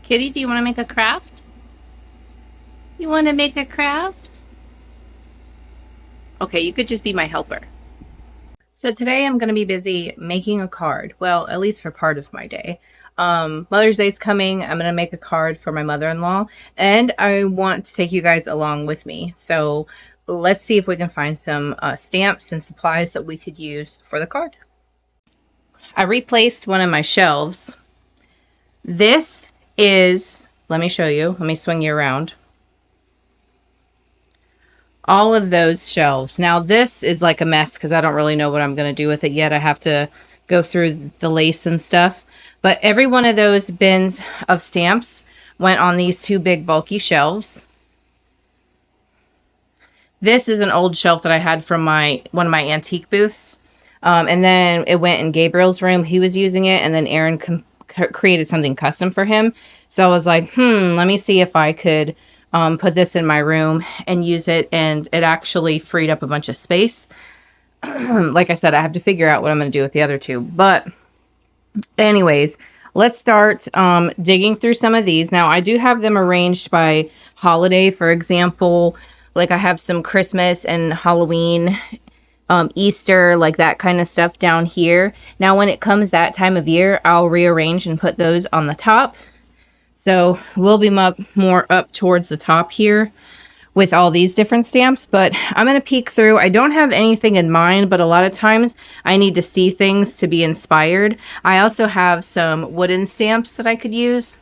Kitty, do you want to make a craft? You want to make a craft? Okay, you could just be my helper. So today I'm going to be busy making a card. Well, at least for part of my day. Mother's Day's coming. I'm going to make a card for my mother-in-law, and I want to take you guys along with me. So let's see if we can find some stamps and supplies that we could use for the card. I replaced one of my shelves. This is, let me show you. Let me swing you around. All of those shelves. Now this is like a mess because I don't really know what I'm going to do with it yet. I have to go through the lace and stuff. But every one of those bins of stamps went on these two big bulky shelves. This is an old shelf that I had from one of my antique booths. And then it went in Gabriel's room. He was using it, and then Aaron created something custom for him. So I was like, let me see if I could put this in my room and use it, and it actually freed up a bunch of space. Like I said, I have to figure out what I'm going to do with the other two. But anyways, let's start digging through some of these. Now, I do have them arranged by holiday. For example, like I have some Christmas and Halloween, Easter, like that kind of stuff down here. Now, when it comes that time of year, I'll rearrange and put those on the top. So we'll be more up towards the top here with all these different stamps, but I'm going to peek through. I don't have anything in mind, but a lot of times I need to see things to be inspired. I also have some wooden stamps that I could use.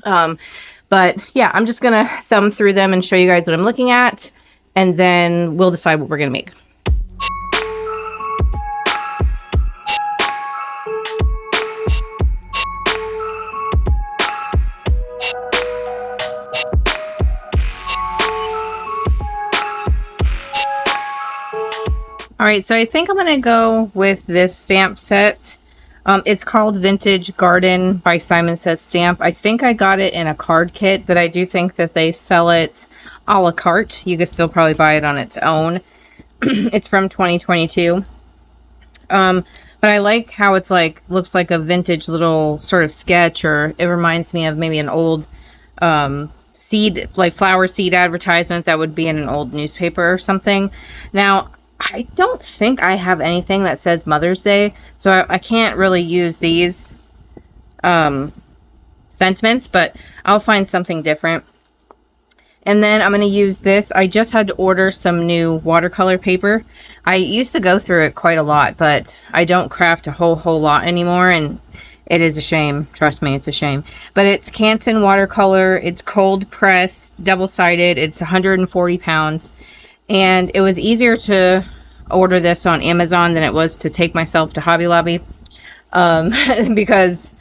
But yeah, I'm just going to thumb through them and show you guys what I'm looking at, and then we'll decide what we're going to make. All right, so I think I'm going to go with this stamp set. It's called Vintage Garden by Simon Says Stamp. I think I got it in a card kit, but I do think that they sell it a la carte. You could still probably buy it on its own. It's from 2022. But I like how it's like, looks like a vintage little sort of sketch, or it reminds me of maybe an old seed, like flower seed advertisement that would be in an old newspaper or something. Now, I don't think I have anything that says Mother's Day, so I can't really use these sentiments, but I'll find something different. And then I'm going to use this. I just had to order some new watercolor paper. I used to go through it quite a lot, but I don't craft a whole lot anymore, and it is a shame. Trust me, it's a shame. But it's Canson watercolor. It's cold pressed, double-sided. It's 140 pounds. And it was easier to order this on Amazon than it was to take myself to Hobby Lobby. Because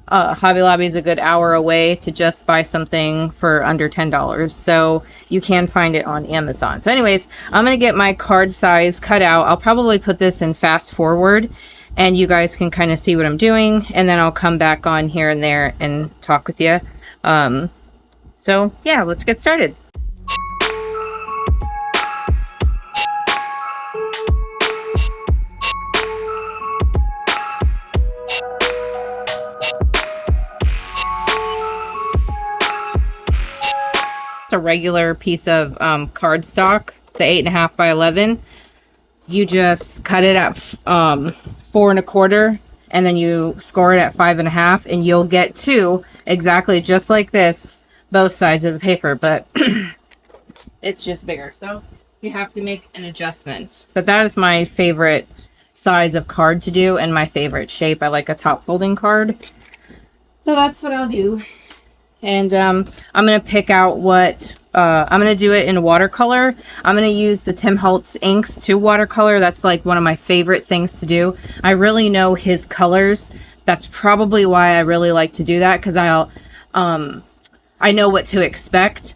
Hobby Lobby is a good hour away to just buy something for under $10. So you can find it on Amazon. So anyways, I'm going to get my card size cut out. I'll probably put this in fast forward, and you guys can kind of see what I'm doing. And then I'll come back on here and there and talk with you. So yeah, let's get started. A regular piece of cardstock, the 8.5 by 11. You just cut it at 4 1/4, and then you score it at 5.5, and you'll get two exactly just like this, both sides of the paper, but it's just bigger, so you have to make an adjustment. But that is my favorite size of card to do, and my favorite shape. I like a top folding card, so that's what I'll do. And I'm going to pick out what, I'm going to do it in watercolor. I'm going to use the Tim Holtz inks to watercolor. That's like one of my favorite things to do. I really know his colors. That's probably why I really like to do that, because I know what to expect.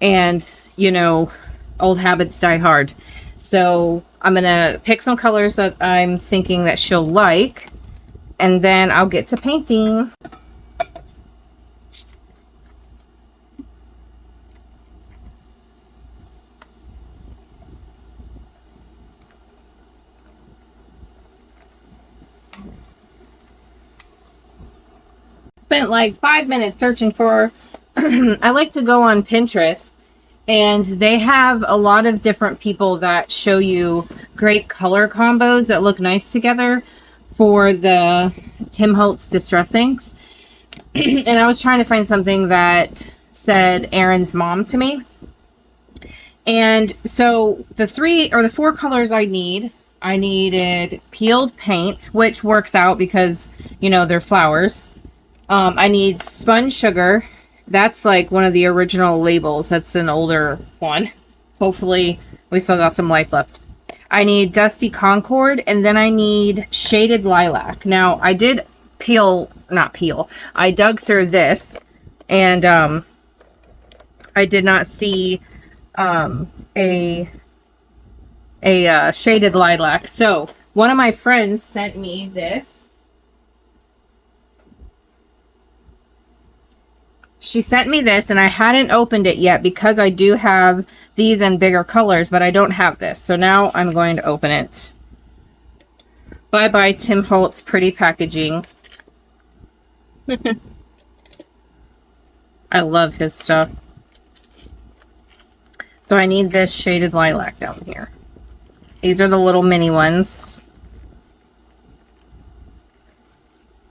And, you know, old habits die hard. So I'm going to pick some colors that I'm thinking that she'll like, and then I'll get to painting. spent like 5 minutes searching for, I like to go on Pinterest, and they have a lot of different people that show you great color combos that look nice together for the Tim Holtz Distress Inks. And I was trying to find something that said Aaron's mom to me. And so the 4 colors I needed peeled paint, which works out because, you know, they're flowers. I need spun sugar. That's like one of the original labels. That's an older one. Hopefully we still got some life left. I need Dusty Concord, and then I need Shaded Lilac. Now, I did I dug through this, and I did not see a Shaded Lilac. So, one of my friends sent me this. She sent me this, and I hadn't opened it yet because I do have these in bigger colors, but I don't have this. So now I'm going to open it. Bye-bye, Tim Holtz pretty packaging. I love his stuff. So I need this Shaded Lilac down here. These are the little mini ones.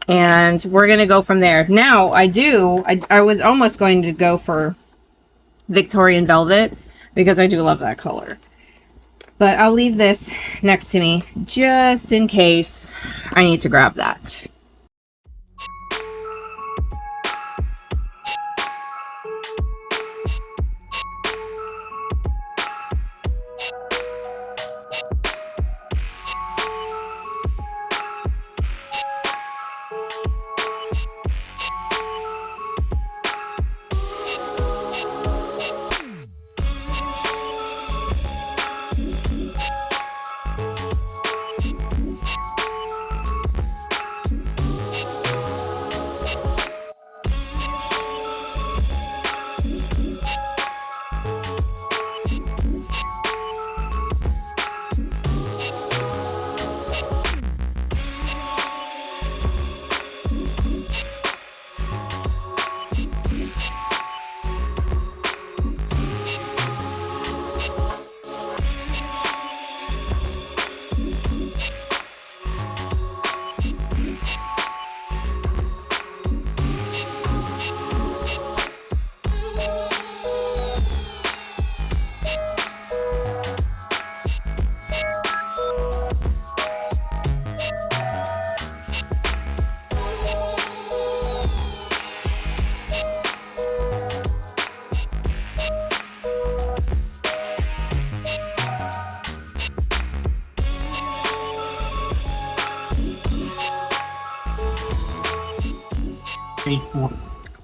And we're going to go from there. Now, I was almost going to go for Victorian Velvet because I do love that color. But I'll leave this next to me just in case I need to grab that.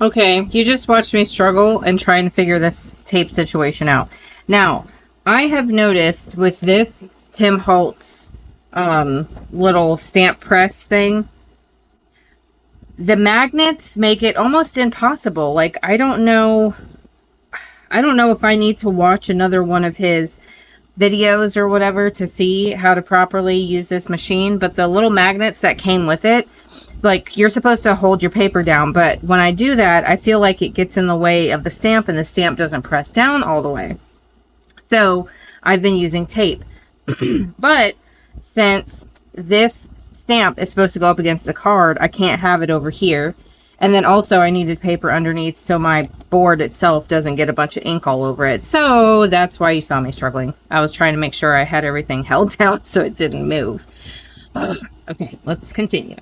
Okay, you just watched me struggle and trying to figure this tape situation out. Now, I have noticed with this Tim Holtz little stamp press thing, the magnets make it almost impossible. Like, I don't know if I need to watch another one of his videos or whatever to see how to properly use this machine, but the little magnets that came with it, like, you're supposed to hold your paper down, but when I do that, I feel like it gets in the way of the stamp and the stamp doesn't press down all the way. So I've been using tape. But since this stamp is supposed to go up against the card, I can't have it over here. And then also I needed paper underneath so my board itself doesn't get a bunch of ink all over it. So that's why you saw me struggling. I was trying to make sure I had everything held down so it didn't move. Okay, let's continue.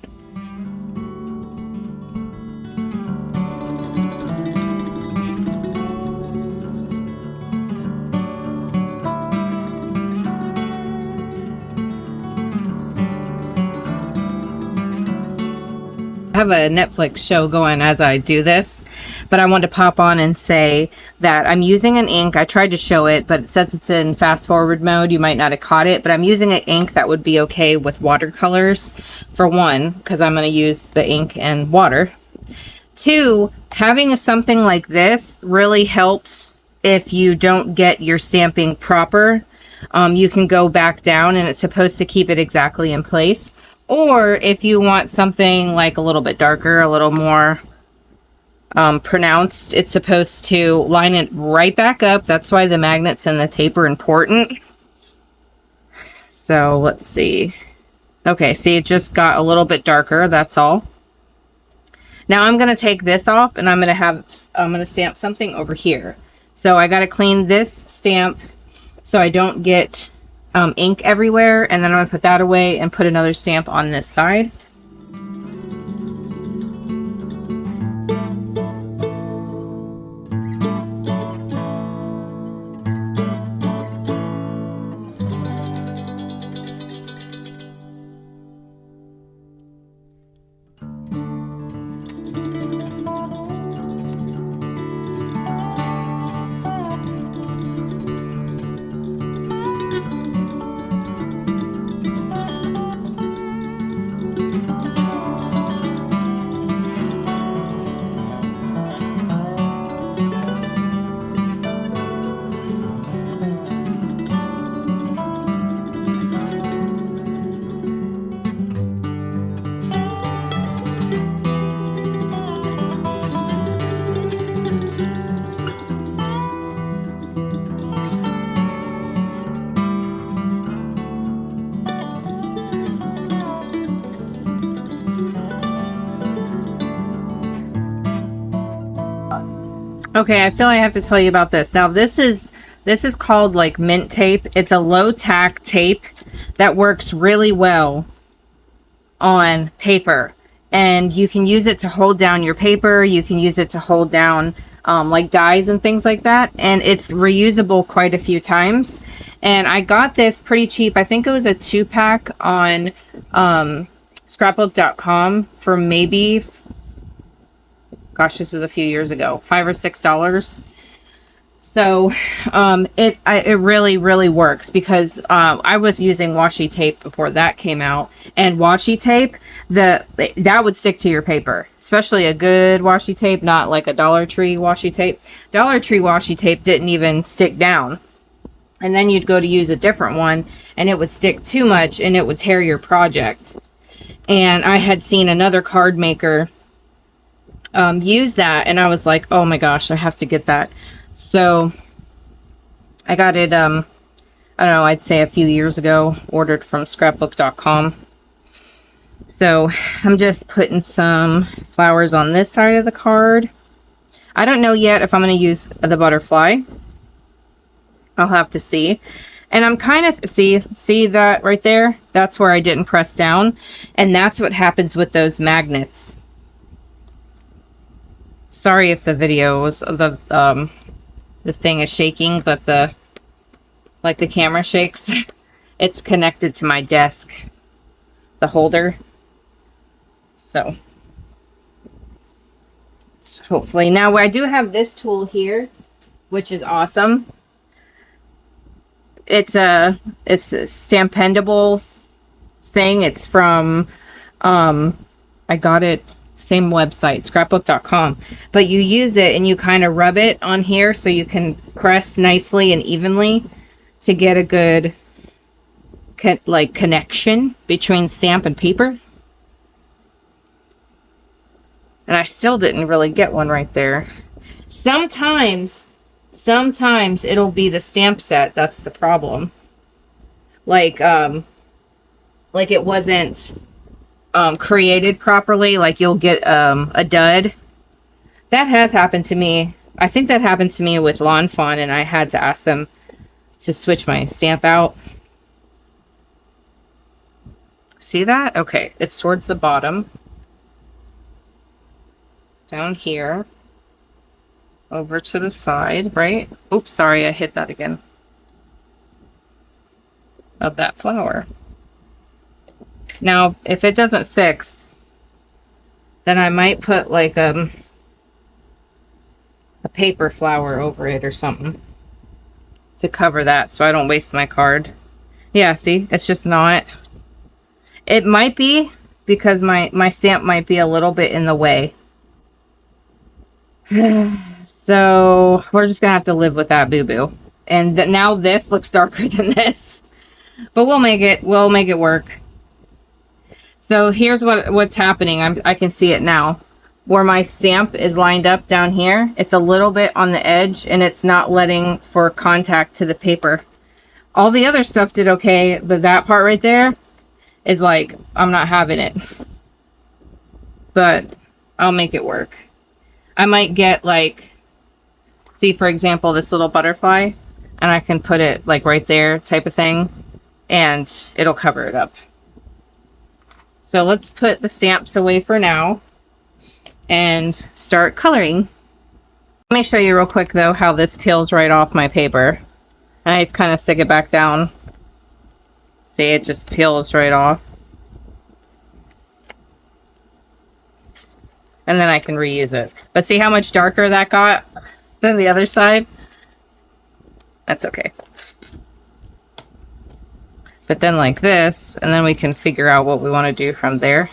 I have a Netflix show going as I do this, but I wanted to pop on and say that I'm using an ink. I tried to show it, but since it's in fast forward mode, you might not have caught it, but I'm using an ink that would be okay with watercolors, for one, because I'm going to use the ink and water. Two, having something like this really helps if you don't get your stamping proper. You can go back down and it's supposed to keep it exactly in place. Or if you want something like a little bit darker, a little more pronounced. It's supposed to line it right back up. That's why the magnets and the tape are important. So let's see. Okay, see, it just got a little bit darker. That's all. Now I'm going to take this off and I'm going to stamp something over here. So I got to clean this stamp so I don't get ink everywhere. And then I'm going to put that away and put another stamp on this side. Okay, I feel like I have to tell you about this. Now, this is called like mint tape. It's a low tack tape that works really well on paper. And you can use it to hold down your paper. You can use it to hold down like dies and things like that. And it's reusable quite a few times. And I got this pretty cheap. I think it was a 2-pack on scrapbook.com for maybe... Gosh, this was a few years ago, $5 or $6. So it really works because I was using washi tape before that came out, and washi tape that would stick to your paper, especially a good washi tape, not like a Dollar Tree washi tape. Dollar Tree washi tape didn't even stick down, and then you'd go to use a different one, and it would stick too much, and it would tear your project. And I had seen another card maker use that, and I was like, oh my gosh, I have to get that. So I got it, I don't know, I'd say a few years ago, ordered from scrapbook.com. So I'm just putting some flowers on this side of the card. I don't know yet if I'm going to use the butterfly. I'll have to see. And I'm kind of, see that right there? That's where I didn't press down. And that's what happens with those magnets. Sorry if the video was, the thing is shaking, but the camera shakes. It's connected to my desk, the holder. So hopefully, now I do have this tool here, which is awesome. It's a stampendable thing. It's from, I got it, same website, scrapbook.com, but you use it and you kind of rub it on here so you can press nicely and evenly to get a good connection between stamp and paper. And I still didn't really get one right there. Sometimes it'll be the stamp set that's the problem. Like it wasn't created properly, like you'll get a dud. That has happened to me. I think that happened to me with Lawn Fawn, and I had to ask them to switch my stamp out. See that? Okay, it's towards the bottom. Down here. Over to the side, right? Oops, sorry, I hit that again. Of that flower. Now, if it doesn't fix, then I might put like a paper flower over it or something to cover that so I don't waste my card. Yeah, see, it's just not. It might be because my stamp might be a little bit in the way. So we're just gonna have to live with that, boo-boo. And now this looks darker than this, but we'll make it work. So here's what's happening. I can see it now. where my stamp is lined up down here, it's a little bit on the edge and it's not letting for contact to the paper. All the other stuff did okay, but that part right there is like, I'm not having it. But I'll make it work. I might get like, see for example, this little butterfly, and I can put it like right there type of thing, and it'll cover it up. So let's put the stamps away for now and start coloring. Let me show you real quick though how this peels right off my paper. And I just kind of stick it back down. See, it just peels right off. And then I can reuse it. But see how much darker that got than the other side? That's okay. But then like this, and then we can figure out what we want to do from there.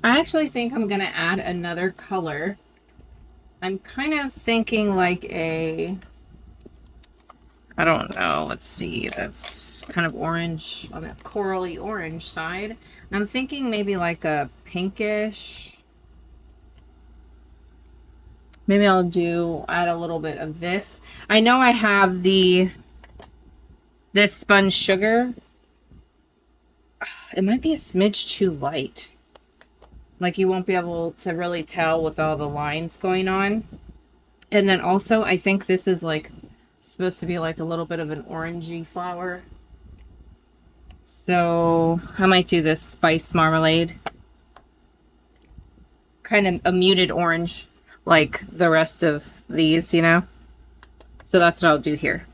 I actually think I'm gonna add another color. I'm kind of thinking like a, I don't know, let's see, that's kind of orange on that corally orange side. I'm thinking maybe like a pinkish. Maybe I'll add a little bit of this. I know I have this spun sugar. It might be a smidge too light. Like you won't be able to really tell with all the lines going on. And then also I think this is like supposed to be like a little bit of an orangey flower. So I might do this spice marmalade. Kind of a muted orange like the rest of these, you know? So that's what I'll do here.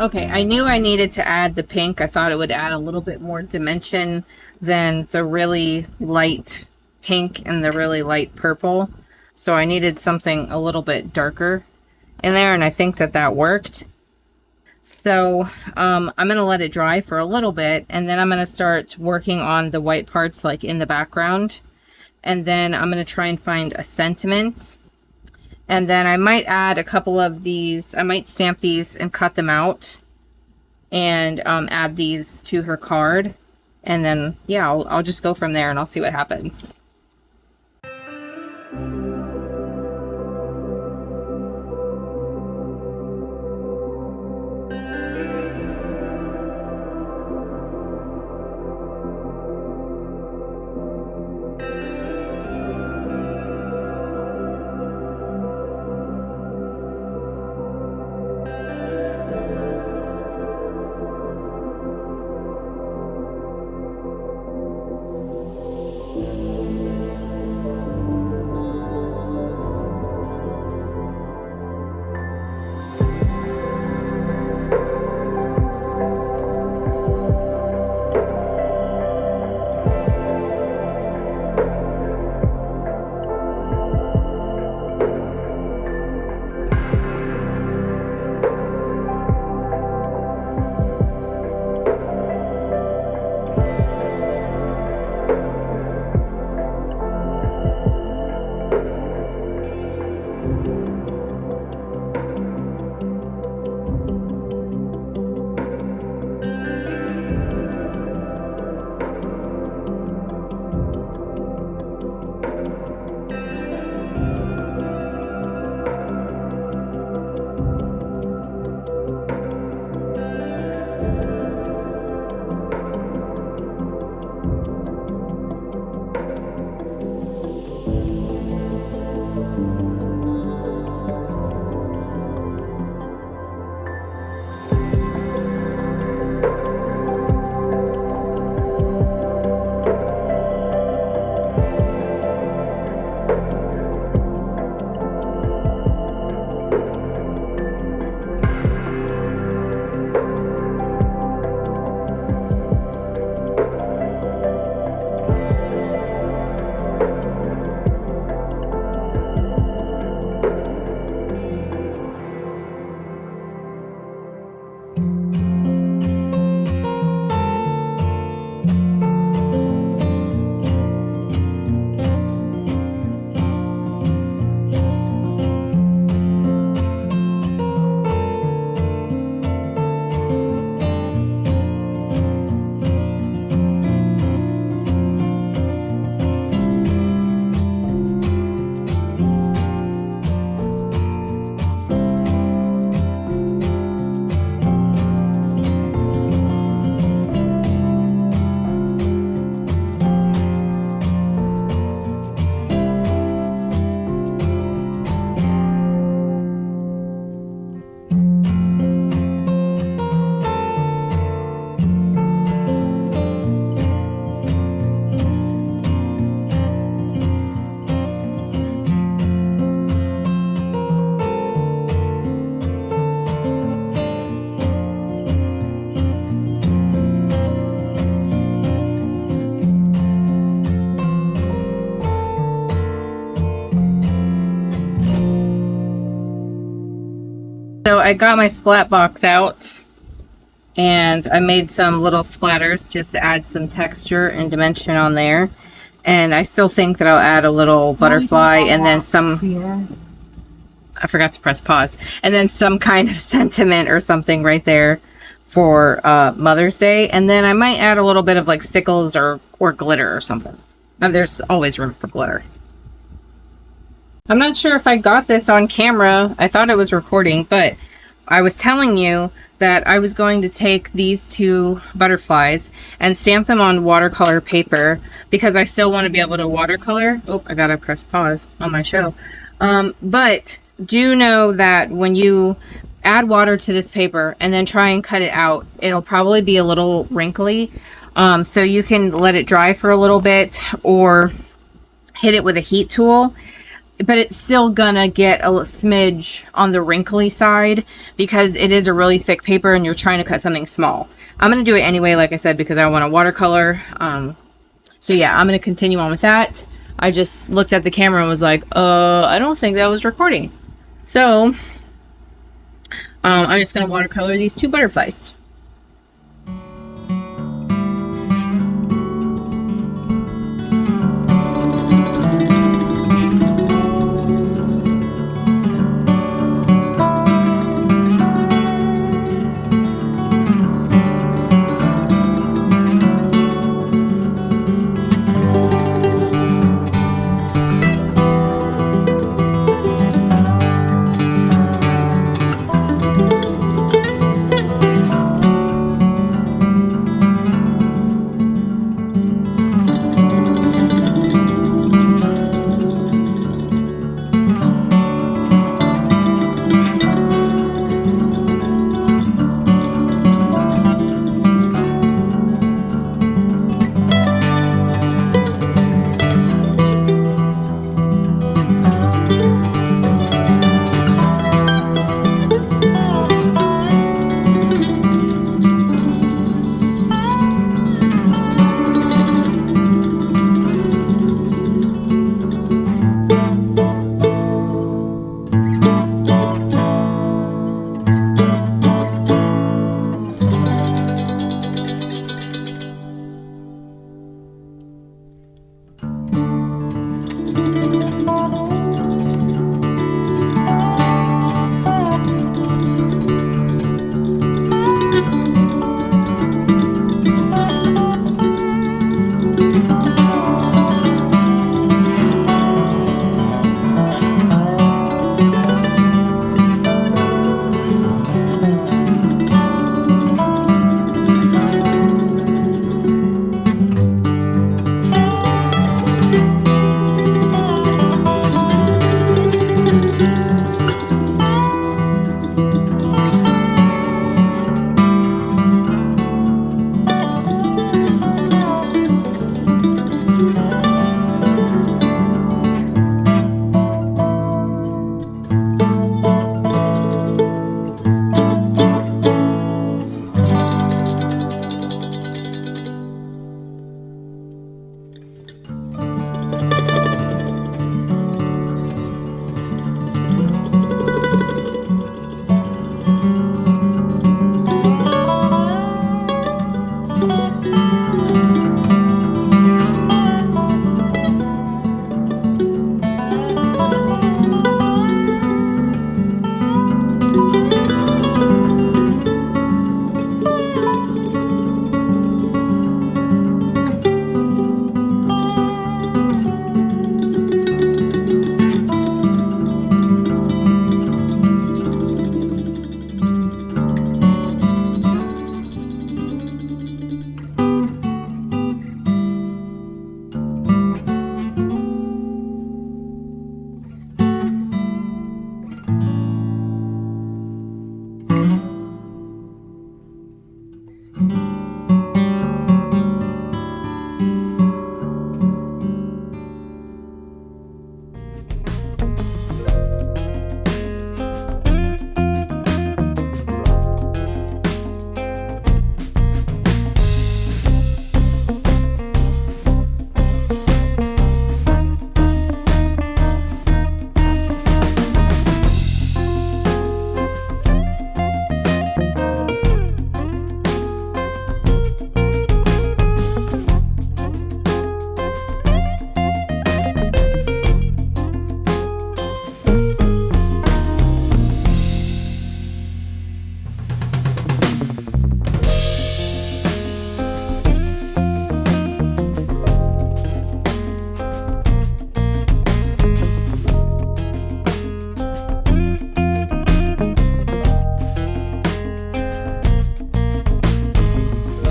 Okay, I knew I needed to add the pink. I thought it would add a little bit more dimension than the really light pink and the really light purple. So I needed something a little bit darker in there, and I think that that worked. So I'm going to let it dry for a little bit, and then I'm going to start working on the white parts like in the background. And then I'm going to try and find a sentiment. And then I might add a couple of these. I might stamp these and cut them out and add these to her card. And then, yeah, I'll just go from there and I'll see what happens. So I got my splat box out and I made some little splatters just to add some texture and dimension on there. And I still think that I'll add a little butterfly and then some, I forgot to press pause, and then some kind of sentiment or something right there for Mother's Day. And then I might add a little bit of like stickles or glitter or something. There's always room for glitter. I'm not sure if I got this on camera. I thought it was recording, but I was telling you that I was going to take these two butterflies and stamp them on watercolor paper because I still want to be able to watercolor. Oh, I gotta press pause on my show. But do know that when you add water to this paper and then try and cut it out, it'll probably be a little wrinkly. So you can let it dry for a little bit or hit it with a heat tool. but it's still gonna get a smidge on the wrinkly side because it is a really thick paper and you're trying to cut something small. I'm gonna do it anyway, like I said, because I want to watercolor. So yeah, I'm gonna continue on with that. I just looked at the camera and was like, I don't think that was recording. So I'm just gonna watercolor these two butterflies.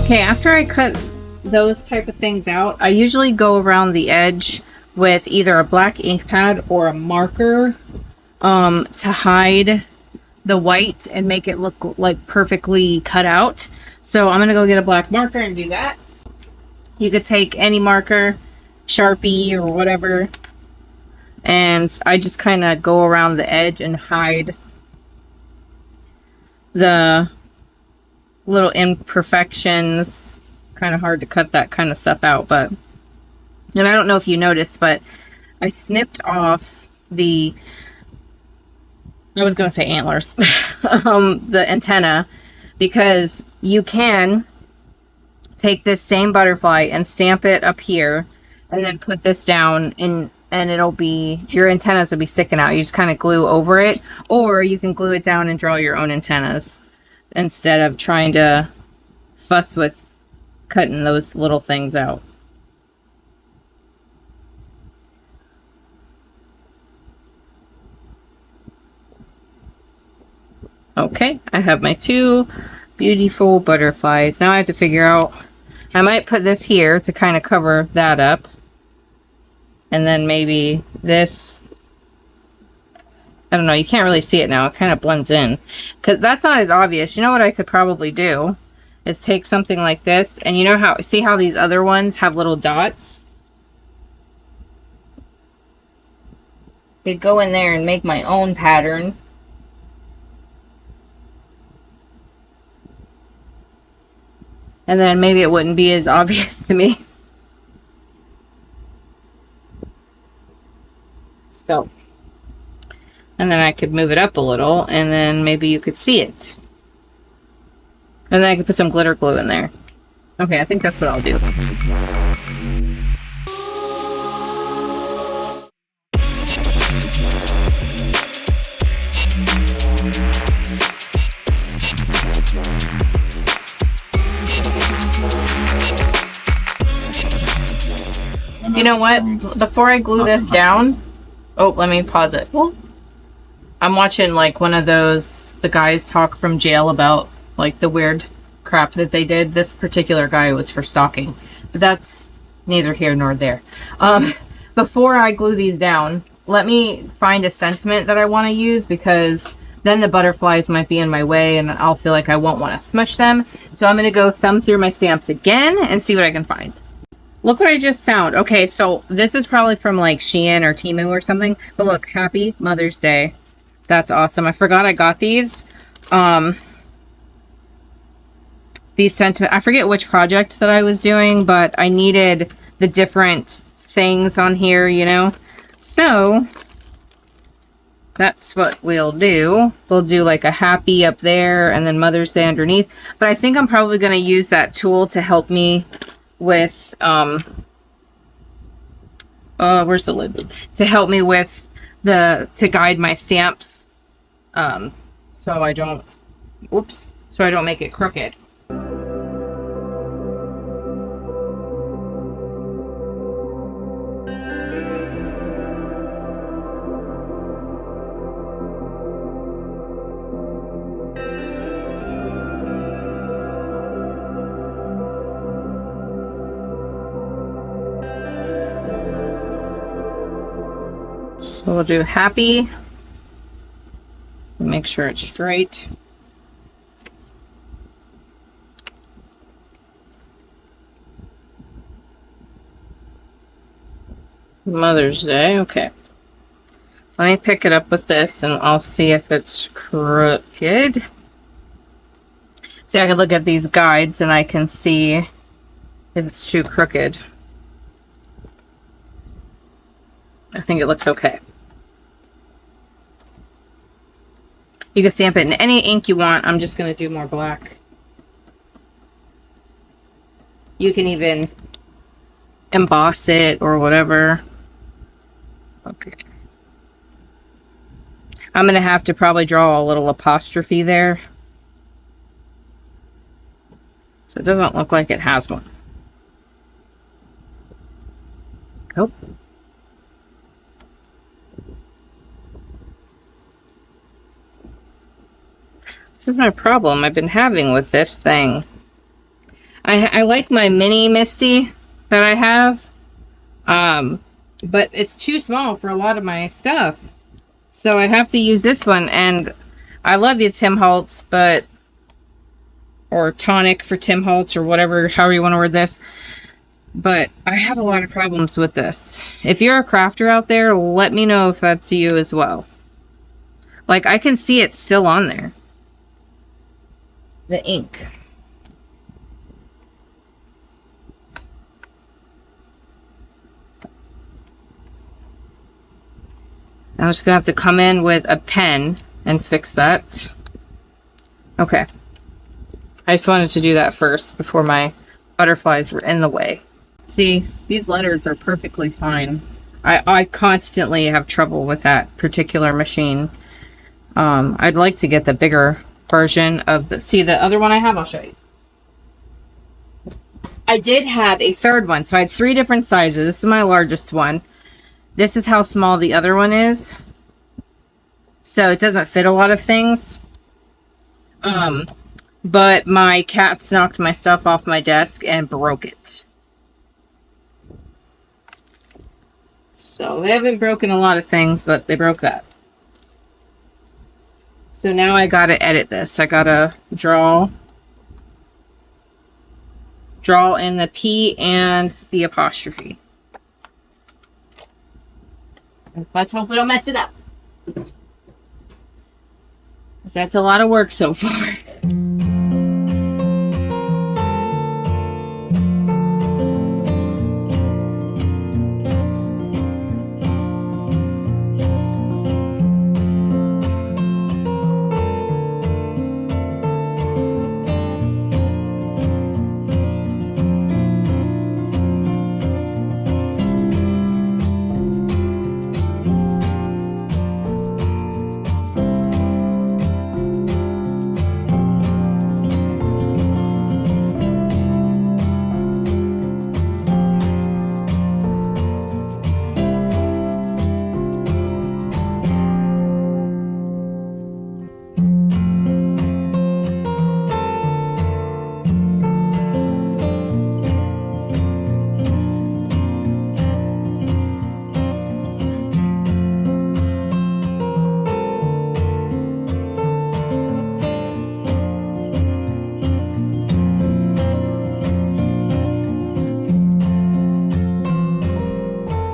Okay, after I cut those type of things out, I usually go around the edge with either a black ink pad or a marker to hide the white and make it look like perfectly cut out. So I'm gonna go get a black marker and do that. You could take any marker, Sharpie or whatever, and I just kind of go around the edge and hide the little imperfections. Kind of hard to cut that kind of stuff out, but, and I don't know if you noticed, but I snipped off the, I was going to say antlers, the antenna, because you can take this same butterfly and stamp it up here and then put this down and it'll be, your antennas will be sticking out. You just kind of glue over it, or you can glue it down and draw your own antennas instead of trying to fuss with cutting those little things out. Okay, I have my two beautiful butterflies. Now I have to figure out, I might put this here to kind of cover that up. And then maybe this, I don't know, you can't really see it now. It kind of blends in. Because that's not as obvious. You know what I could probably do? Is take something like this. And you know how, see how these other ones have little dots? I could go in there and make my own pattern. And then maybe it wouldn't be as obvious to me. So, and then I could move it up a little, and then maybe you could see it. And then I could put some glitter glue in there. Okay, I think that's what I'll do. You know what? Before I glue this down, oh, let me pause it. I'm watching like one of those, the guys talk from jail about like the weird crap that they did. This particular guy was for stalking, but that's neither here nor there. Before I glue these down, let me find a sentiment that I want to use, because then the butterflies might be in my way and I'll feel like I won't want to smush them. So I'm going to go thumb through my stamps again and see what I can find. Look what I just found. Okay, so this is probably from like Shein or Temu or something. But look, Happy Mother's Day. That's awesome. I forgot I got these. These sentiment. I forget which project that I was doing, but I needed the different things on here, you know. So that's what we'll do. We'll do like a happy up there and then Mother's Day underneath. But I think I'm probably going to use that tool to help me with where's the lid, to help me with the, to guide my stamps, so I don't, oops, so I don't make it crooked. So we'll do happy. Make sure it's straight. Mother's Day, okay. Let me pick it up with this and I'll see if it's crooked. See, I can look at these guides and I can see if it's too crooked. I think it looks okay. You can stamp it in any ink you want. I'm just going to do more black. You can even emboss it or whatever. Okay. I'm going to have to probably draw a little apostrophe there, so it doesn't look like it has one. Nope. This is my problem I've been having with this thing. I like my mini Misty that I have, but it's too small for a lot of my stuff. So I have to use this one, and I love you, Tim Holtz, but, or Tonic for Tim Holtz, or whatever, however you want to word this. But I have a lot of problems with this. If you're a crafter out there, let me know if that's you as well. Like, I can see it still on there. The ink. I'm just gonna have to come in with a pen and fix that. Okay. I just wanted to do that first before my butterflies were in the way. See, these letters are perfectly fine. I constantly have trouble with that particular machine. I'd like to get the bigger version of the... See, the other one I have, I'll show you. I did have a third one, so I had 3 different sizes. This is my largest one. This is how small the other one is. So it doesn't fit a lot of things. But my cats knocked my stuff off my desk and broke it. So they haven't broken a lot of things, but they broke that. So now I gotta edit this. I gotta draw in the P and the apostrophe. Let's hope we don't mess it up. Because that's a lot of work so far.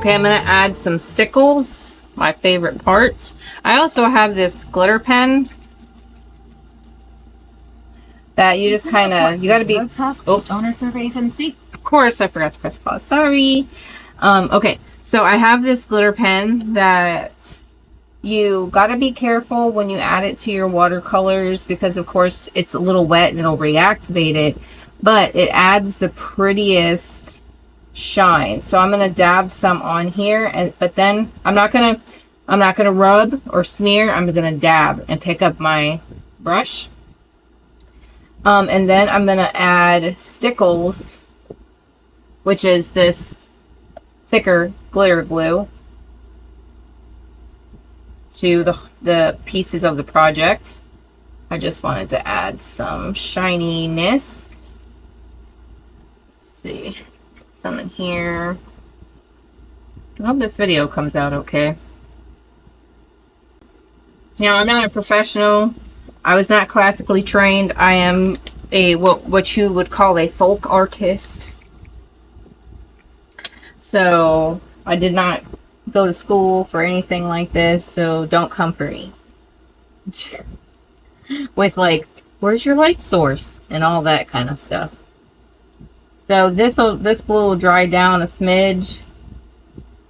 Okay, I'm going to add some stickles, my favorite part. I also have this glitter pen that you just kind of, you got to be, oops. Owner surveys and see. Of course, I forgot to press pause. Sorry. Okay, so I have this glitter pen that you got to be careful when you add it to your watercolors because, of course, it's a little wet and it'll reactivate it, but it adds the prettiest shine. So I'm going to dab some on here, but then I'm not going to rub or smear. I'm going to dab and pick up my brush. And then I'm going to add stickles, which is this thicker glitter glue, to the pieces of the project. I just wanted to add some shininess. Let's see. Some in here. I hope this video comes out okay. Now, I'm not a professional. I was not classically trained. I am a what you would call a folk artist. So I did not go to school for anything like this, so don't come for me. With like, where's your light source? And all that kind of stuff. So this blue will dry down a smidge,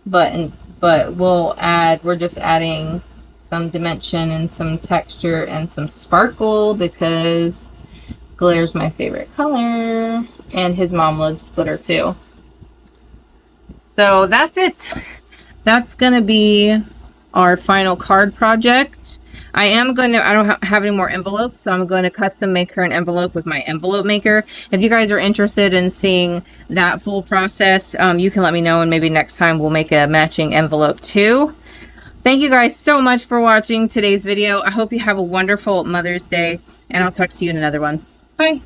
but we're just adding some dimension and some texture and some sparkle because glitter's my favorite color, and his mom loves glitter too. So that's it. That's gonna be our final card project. I don't have any more envelopes, so I'm going to custom make her an envelope with my envelope maker. If you guys are interested in seeing that full process, you can let me know, and maybe next time we'll make a matching envelope too. Thank you guys so much for watching today's video. I hope you have a wonderful Mother's Day, and I'll talk to you in another one. Bye.